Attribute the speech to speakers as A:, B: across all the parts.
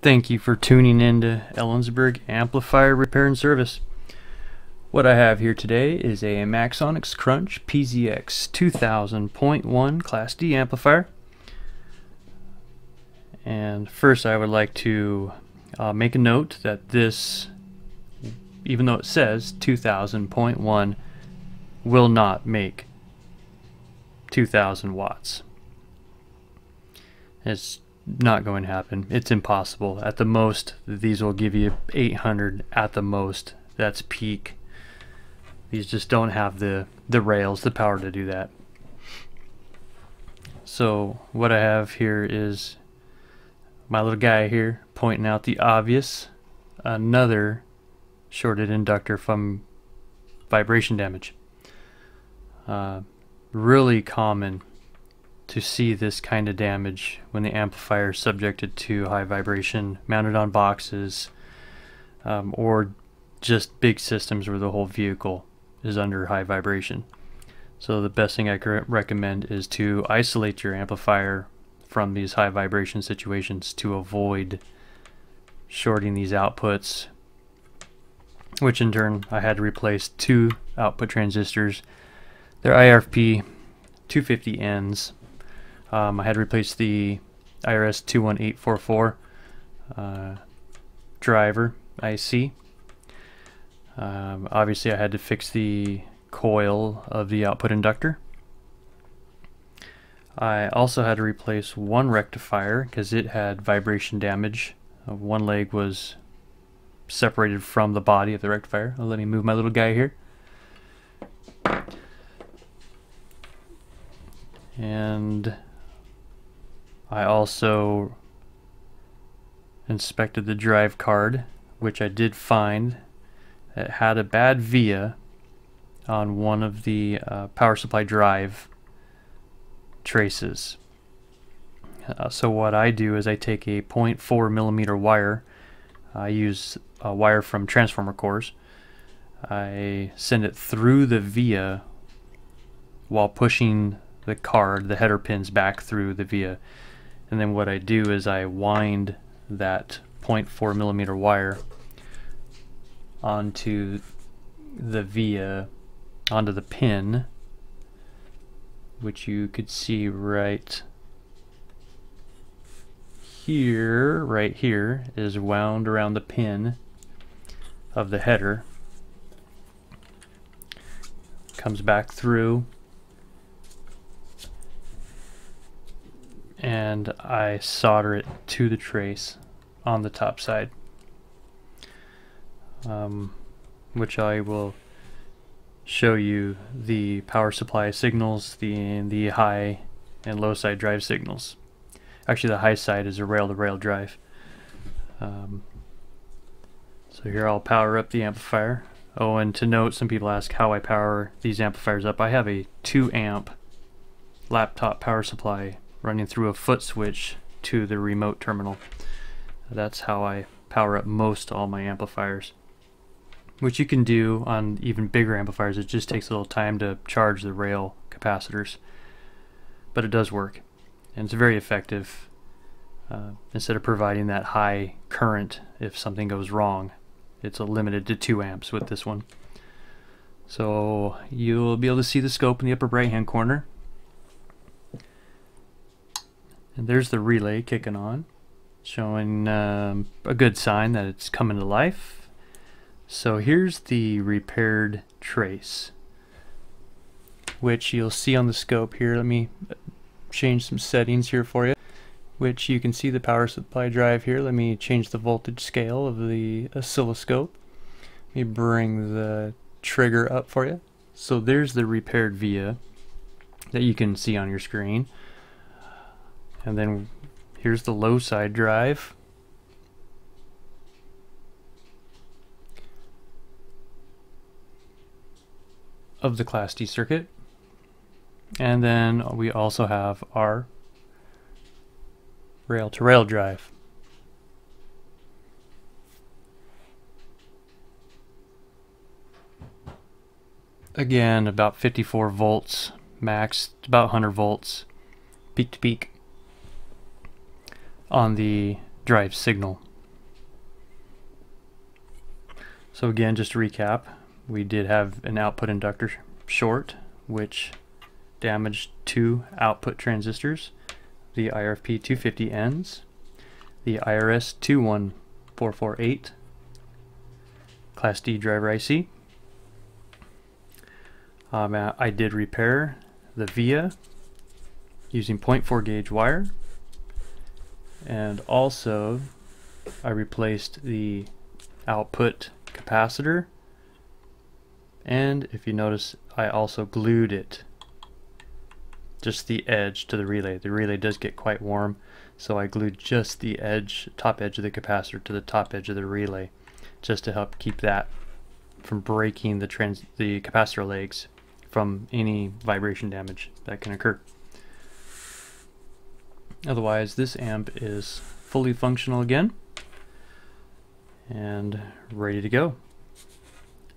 A: Thank you for tuning in to Ellensburg Amplifier Repair and Service. What I have here today is a Maxonics Crunch PZX2000.1 Class D amplifier. And first I would like to make a note that this, even though it says 2000.1, will not make 2000 watts. It's not going to happen. It's impossible. At the most, these will give you 800 at the most. That's peak. These just don't have the rails, the power to do that. So what I have here is my little guy here pointing out the obvious. Another shorted inductor from vibration damage. Really common to see this kind of damage when the amplifier is subjected to high vibration, mounted on boxes, or just big systems where the whole vehicle is under high vibration. So the best thing I could recommend is to isolate your amplifier from these high vibration situations to avoid shorting these outputs, which in turn I had to replace 2 output transistors. They're IRP 250Ns. I had to replace the IRS 21844 driver IC. Obviously I had to fix the coil of the output inductor. I also had to replace one rectifier because it had vibration damage. One leg was separated from the body of the rectifier. Let me move my little guy here. And I also inspected the drive card, which I did find it had a bad via on one of the power supply drive traces. So what I do is I take a 0.4 millimeter wire. I use a wire from transformer cores. I send it through the via while pushing the card, the header pins, back through the via. And then what I do is I wind that 0.4 millimeter wire onto the via, onto the pin, which you could see right here is wound around the pin of the header. Comes back through, and I solder it to the trace on the top side, which I will show you the power supply signals, the high and low side drive signals. Actually, the high side is a rail-to-rail drive. So here I'll power up the amplifier. Oh, and to note, some people ask how I power these amplifiers up. I have a 2 amp laptop power supply running through a foot switch to the remote terminal. That's how I power up most all my amplifiers, which you can do on even bigger amplifiers. It just takes a little time to charge the rail capacitors, but it does work, and it's very effective. Instead of providing that high current if something goes wrong, it's limited to 2 amps with this one. So you'll be able to see the scope in the upper right hand corner. And there's the relay kicking on, showing a good sign that it's coming to life. So here's the repaired trace, which you'll see on the scope here. Let me change some settings here for you, which you can see the power supply drive here. Let me change the voltage scale of the oscilloscope. Let me bring the trigger up for you. So there's the repaired via that you can see on your screen. And then here's the low side drive. Of the Class D circuit. And then we also have our rail-to-rail drive. Again, about 54 volts max, about 100 volts peak to peak on the drive signal. So again, just to recap, we did have an output inductor short, which damaged 2 output transistors, the IRFP 250Ns, the IRS 21448 Class D driver IC. I did repair the via using 0.4 gauge wire, and also I replaced the output capacitor, and if you notice, I also glued it, just the edge, to the relay. The relay does get quite warm, so I glued just the edge, top edge of the capacitor to the top edge of the relay, just to help keep that from breaking the capacitor legs from any vibration damage that can occur. Otherwise, this amp is fully functional again and ready to go.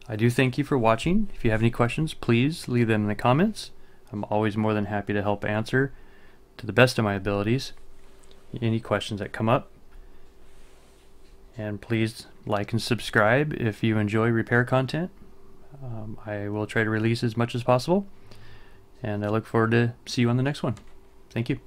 A: I do thank you for watching. If you have any questions, please leave them in the comments. I'm always more than happy to help answer to the best of my abilities any questions that come up. And please like and subscribe if you enjoy repair content. I will try to release as much as possible, and I look forward to see you on the next one. Thank you.